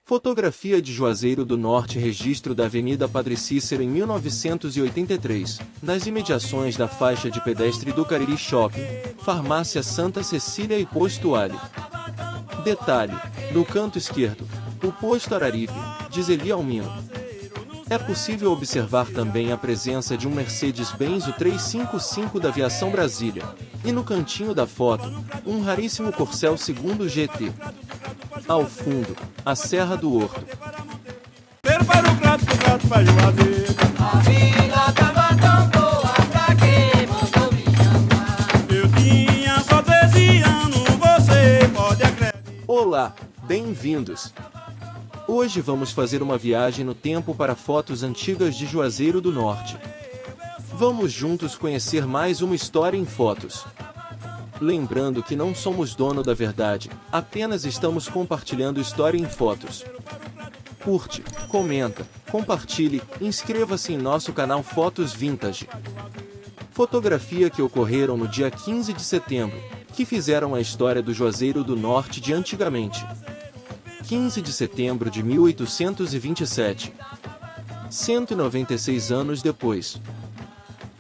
Fotografia de Juazeiro do Norte. Registro da Avenida Padre Cícero em 1983, nas imediações da faixa de pedestre do Cariri Shopping, Farmácia Santa Cecília e Posto Ali. Detalhe: no canto esquerdo, o Posto Araripe, diz Eli Almino. É possível observar também a presença de um Mercedes-Benz U355 da Aviação Brasília, e no cantinho da foto, um raríssimo Corcel II GT. Ao fundo, a Serra do Horto. A vida tava tão boa pra quem mandou me chamar. Eu tinha só 13 anos, você pode acreditar. Olá, bem-vindos! Hoje vamos fazer uma viagem no tempo para fotos antigas de Juazeiro do Norte. Vamos juntos conhecer mais uma história em fotos. Lembrando que não somos dono da verdade, apenas estamos compartilhando história em fotos. Curte, comenta, compartilhe, inscreva-se em nosso canal Fotos Vintage. Fotografia que ocorreram no dia 15 de setembro, que fizeram a história do Juazeiro do Norte de antigamente. 15 de setembro de 1827. 196 anos depois.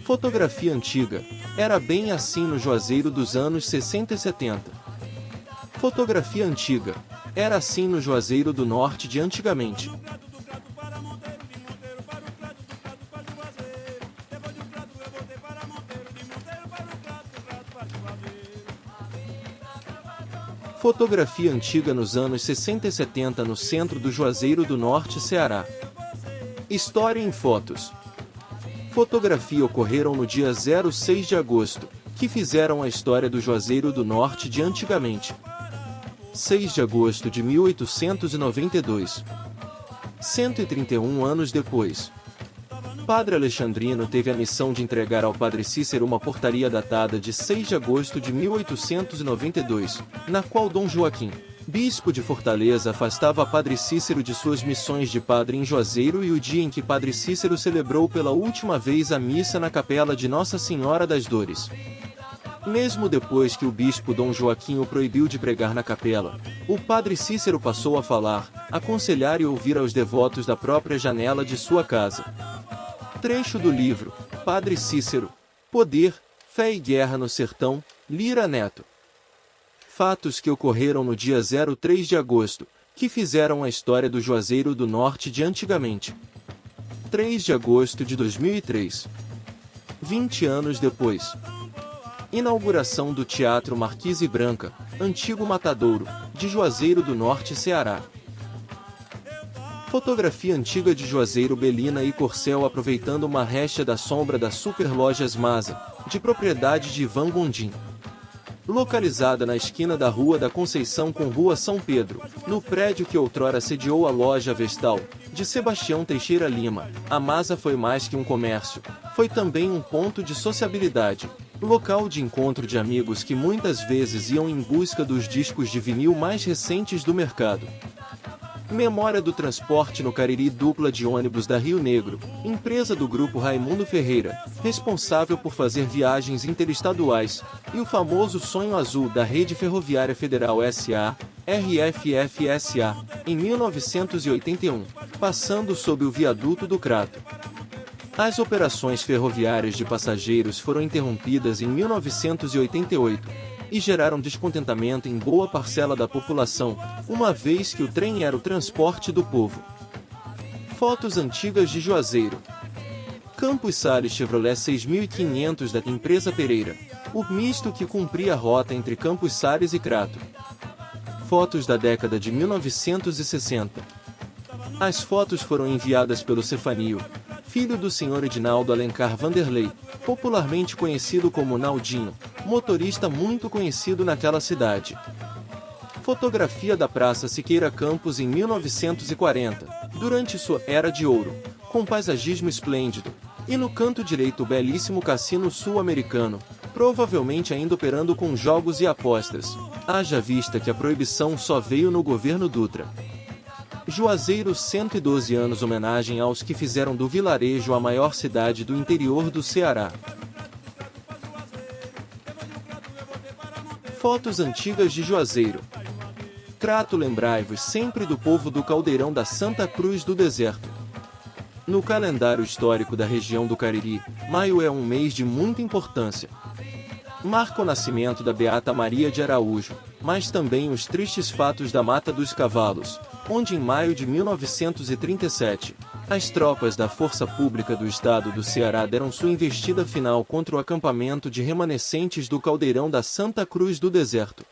Fotografia antiga. Era bem assim no Juazeiro dos anos 60 e 70. Fotografia antiga. Era assim no Juazeiro do Norte de antigamente. Fotografia antiga nos anos 60 e 70 no centro do Juazeiro do Norte, Ceará. História em fotos. Fotografia ocorreram no dia 06 de agosto, que fizeram a história do Juazeiro do Norte de antigamente. 6 de agosto de 1892. 131 anos depois. Padre Alexandrino teve a missão de entregar ao Padre Cícero uma portaria datada de 6 de agosto de 1892, na qual Dom Joaquim, bispo de Fortaleza, afastava Padre Cícero de suas missões de padre em Juazeiro e o dia em que Padre Cícero celebrou pela última vez a missa na capela de Nossa Senhora das Dores. Mesmo depois que o bispo Dom Joaquim o proibiu de pregar na capela, o Padre Cícero passou a falar, aconselhar e ouvir aos devotos da própria janela de sua casa. Trecho do livro Padre Cícero, Poder, Fé e Guerra no Sertão, Lira Neto. Fatos que ocorreram no dia 03 de agosto, que fizeram a história do Juazeiro do Norte de antigamente. 3 de agosto de 2003. 20 anos depois. Inauguração do Teatro Marquise Branca, antigo matadouro, de Juazeiro do Norte, Ceará. Fotografia antiga de Juazeiro. Belina e Corcel aproveitando uma recha da sombra da Superlojas Maza, de propriedade de Ivan Gondim. Localizada na esquina da Rua da Conceição com Rua São Pedro, no prédio que outrora sediou a loja Vestal, de Sebastião Teixeira Lima, a Maza foi mais que um comércio, foi também um ponto de sociabilidade, local de encontro de amigos que muitas vezes iam em busca dos discos de vinil mais recentes do mercado. Memória do transporte no Cariri. Dupla de ônibus da Rio Negro, empresa do grupo Raimundo Ferreira, responsável por fazer viagens interestaduais, e o famoso Sonho Azul da Rede Ferroviária Federal S.A., RFF-SA, em 1981, passando sob o viaduto do Crato. As operações ferroviárias de passageiros foram interrompidas em 1988, e geraram descontentamento em boa parcela da população, uma vez que o trem era o transporte do povo. Fotos antigas de Juazeiro. Campos Sales Chevrolet 6500 da empresa Pereira, o misto que cumpria a rota entre Campos Sales e Crato. Fotos da década de 1960. As fotos foram enviadas pelo Cefanio, filho do Sr. Edinaldo Alencar Vanderlei, popularmente conhecido como Naldinho, motorista muito conhecido naquela cidade. Fotografia da Praça Siqueira Campos em 1940, durante sua Era de Ouro, com paisagismo esplêndido, e no canto direito o belíssimo cassino sul-americano, provavelmente ainda operando com jogos e apostas, haja vista que a proibição só veio no governo Dutra. Juazeiro 112 anos. Homenagem aos que fizeram do vilarejo a maior cidade do interior do Ceará. Fotos antigas de Juazeiro. Crato, lembrai-vos sempre do povo do caldeirão da Santa Cruz do Deserto. No calendário histórico da região do Cariri, maio é um mês de muita importância. Marca o nascimento da Beata Maria de Araújo, mas também os tristes fatos da Mata dos Cavalos, onde em maio de 1937, as tropas da Força Pública do Estado do Ceará deram sua investida final contra o acampamento de remanescentes do caldeirão da Santa Cruz do Deserto.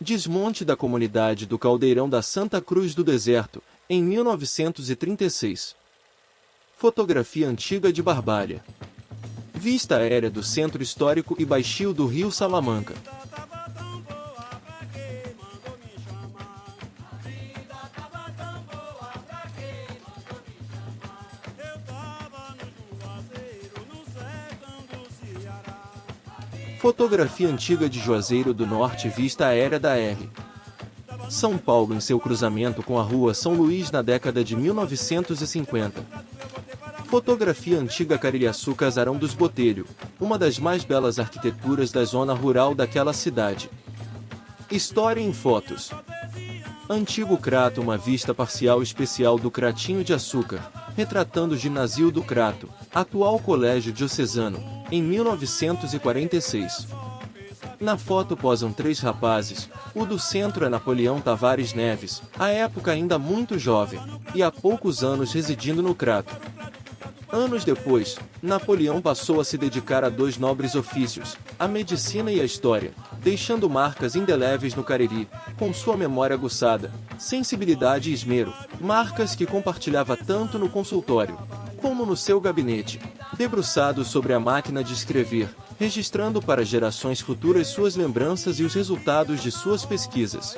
Desmonte da comunidade do caldeirão da Santa Cruz do Deserto, em 1936. Fotografia antiga de Barbalha. Vista aérea do Centro Histórico e Baixio do Rio Salamanca. Fotografia antiga de Juazeiro do Norte. Vista aérea da R. São Paulo em seu cruzamento com a Rua São Luís na década de 1950. Fotografia antiga Caririaçu, Casarão dos Botelho, uma das mais belas arquiteturas da zona rural daquela cidade. História em fotos. Antigo Crato, uma vista parcial especial do Cratinho de Açúcar, retratando o Ginásio do Crato, atual Colégio Diocesano, em 1946. Na foto posam 3 rapazes, o do centro é Napoleão Tavares Neves, à época ainda muito jovem, e há poucos anos residindo no Crato. Anos depois, Napoleão passou a se dedicar a 2 nobres ofícios, a medicina e a história, deixando marcas indeléveis no Cariri, com sua memória aguçada, sensibilidade e esmero, marcas que compartilhava tanto no consultório, como no seu gabinete, debruçado sobre a máquina de escrever, registrando para gerações futuras suas lembranças e os resultados de suas pesquisas.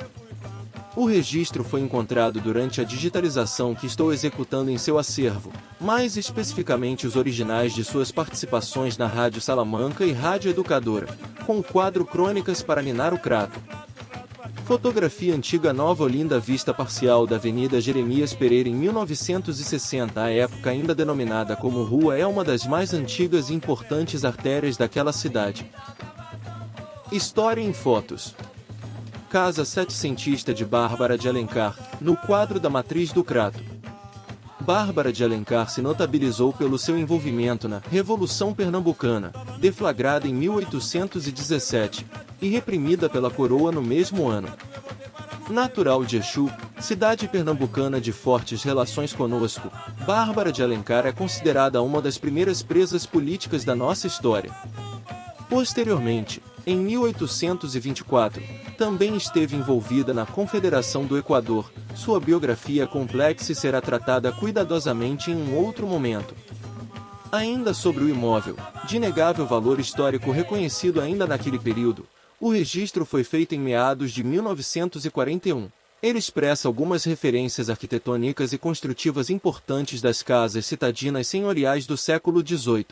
O registro foi encontrado durante a digitalização que estou executando em seu acervo, mais especificamente os originais de suas participações na Rádio Salamanca e Rádio Educadora, com o quadro Crônicas para Ninar o Crato. Fotografia antiga Nova Olinda, vista parcial da Avenida Jeremias Pereira em 1960. A época ainda denominada como Rua é uma das mais antigas e importantes artérias daquela cidade. História em fotos. Casa Setecentista de Bárbara de Alencar, no quadro da Matriz do Crato. Bárbara de Alencar se notabilizou pelo seu envolvimento na Revolução Pernambucana, deflagrada em 1817, e reprimida pela coroa no mesmo ano. Natural de Exu, cidade pernambucana de fortes relações conosco, Bárbara de Alencar é considerada uma das primeiras presas políticas da nossa história. Posteriormente, em 1824, também esteve envolvida na Confederação do Equador. Sua biografia é complexa e será tratada cuidadosamente em um outro momento. Ainda sobre o imóvel, de inegável valor histórico reconhecido ainda naquele período, o registro foi feito em meados de 1941. Ele expressa algumas referências arquitetônicas e construtivas importantes das casas citadinas senhoriais do século XVIII,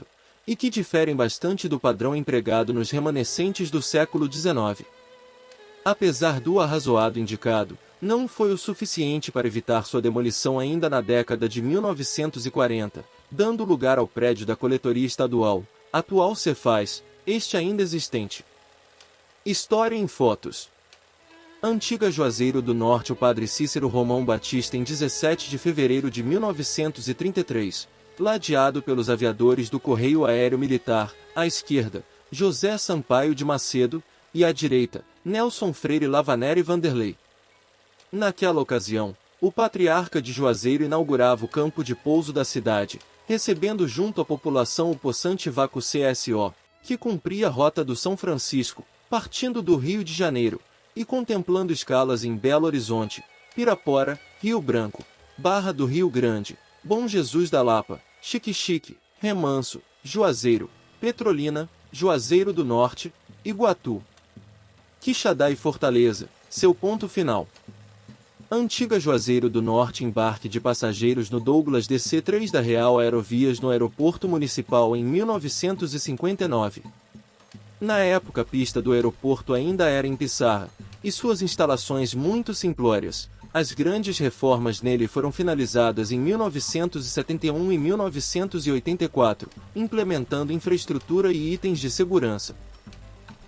e que diferem bastante do padrão empregado nos remanescentes do século XIX. Apesar do arrazoado indicado, não foi o suficiente para evitar sua demolição ainda na década de 1940, dando lugar ao prédio da Coletoria Estadual, atual Cefaz, este ainda existente. História em fotos. Antiga Juazeiro do Norte. O padre Cícero Romão Batista em 17 de fevereiro de 1933, ladeado pelos aviadores do Correio Aéreo Militar, à esquerda, José Sampaio de Macedo, e à direita, Nelson Freire Lavanera e Vanderlei. Naquela ocasião, o patriarca de Juazeiro inaugurava o campo de pouso da cidade, recebendo junto à população o possante vácuo CSO, que cumpria a rota do São Francisco, partindo do Rio de Janeiro, e contemplando escalas em Belo Horizonte, Pirapora, Rio Branco, Barra do Rio Grande, Bom Jesus da Lapa, Xique-Xique, Remanso, Juazeiro, Petrolina, Juazeiro do Norte, Iguatu, Quixadá e Fortaleza, seu ponto final. Antiga Juazeiro do Norte. Embarque de passageiros no Douglas DC-3 da Real Aerovias no Aeroporto Municipal em 1959. Na época a pista do aeroporto ainda era em pissarra, e suas instalações muito simplórias. As grandes reformas nele foram finalizadas em 1971 e 1984, implementando infraestrutura e itens de segurança.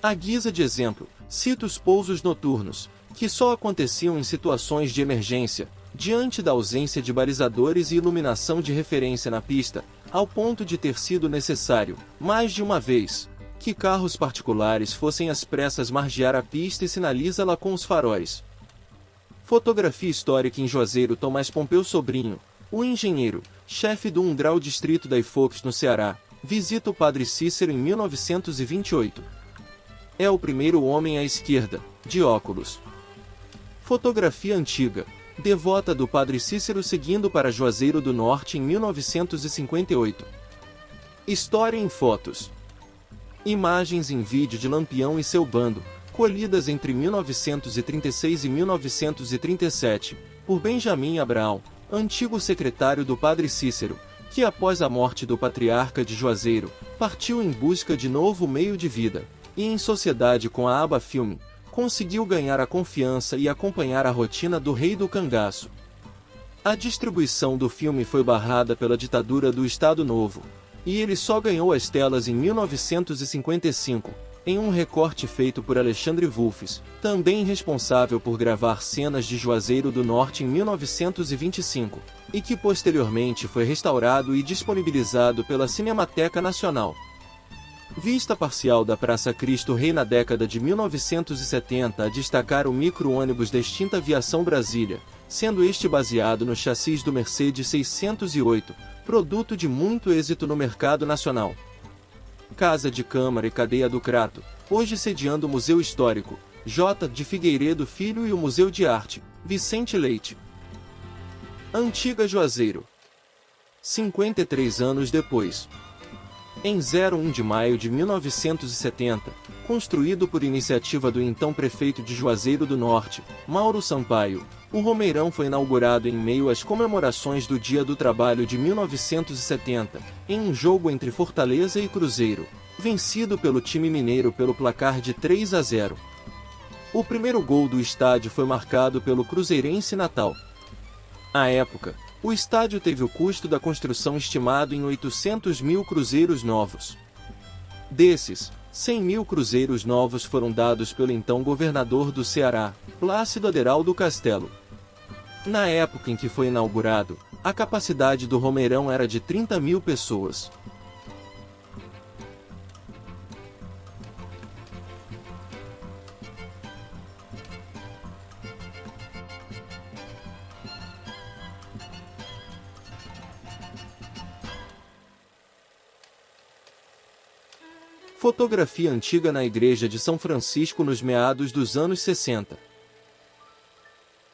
À guisa de exemplo, cito os pousos noturnos, que só aconteciam em situações de emergência, diante da ausência de balizadores e iluminação de referência na pista, ao ponto de ter sido necessário, mais de uma vez, que carros particulares fossem às pressas margear a pista e sinalizá-la com os faróis. Fotografia histórica em Juazeiro. Tomás Pompeu Sobrinho, o engenheiro, chefe do 1 Grau Distrito da IFOX no Ceará, visita o Padre Cícero em 1928. É o primeiro homem à esquerda, de óculos. Fotografia antiga, devota do Padre Cícero seguindo para Juazeiro do Norte em 1958. História em fotos. Imagens em vídeo de Lampião e seu bando, colhidas entre 1936 e 1937, por Benjamin Abraão, antigo secretário do Padre Cícero, que após a morte do patriarca de Juazeiro, partiu em busca de novo meio de vida, e em sociedade com a Aba Filme, conseguiu ganhar a confiança e acompanhar a rotina do Rei do Cangaço. A distribuição do filme foi barrada pela ditadura do Estado Novo, e ele só ganhou as telas em 1955, em um recorte feito por Alexandre Wolfes, também responsável por gravar cenas de Juazeiro do Norte em 1925, e que posteriormente foi restaurado e disponibilizado pela Cinemateca Nacional. Vista parcial da Praça Cristo Rei na década de 1970 a destacar o micro-ônibus da extinta Aviação Brasília, sendo este baseado no chassis do Mercedes 608, produto de muito êxito no mercado nacional. Casa de Câmara e Cadeia do Crato, hoje sediando o Museu Histórico, J. de Figueiredo Filho e o Museu de Arte, Vicente Leite. Antiga Juazeiro. 53 anos depois. Em 1 de maio de 1970, construído por iniciativa do então prefeito de Juazeiro do Norte, Mauro Sampaio, o Romeirão foi inaugurado em meio às comemorações do Dia do Trabalho de 1970, em um jogo entre Fortaleza e Cruzeiro, vencido pelo time mineiro pelo placar de 3-0. O primeiro gol do estádio foi marcado pelo cruzeirense Natal. À época, o estádio teve o custo da construção estimado em 800 mil cruzeiros novos. Desses, 100 mil cruzeiros novos foram dados pelo então governador do Ceará, Plácido Aderaldo Castelo. Na época em que foi inaugurado, a capacidade do Romeirão era de 30 mil pessoas. Fotografia antiga na igreja de São Francisco nos meados dos anos 60.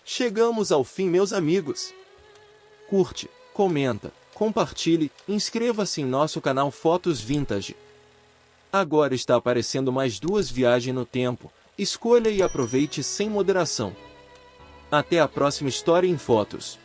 Chegamos ao fim, meus amigos. Curte, comenta, compartilhe, inscreva-se em nosso canal Fotos Vintage. Agora está aparecendo mais 2 viagens no tempo, escolha e aproveite sem moderação. Até a próxima história em fotos.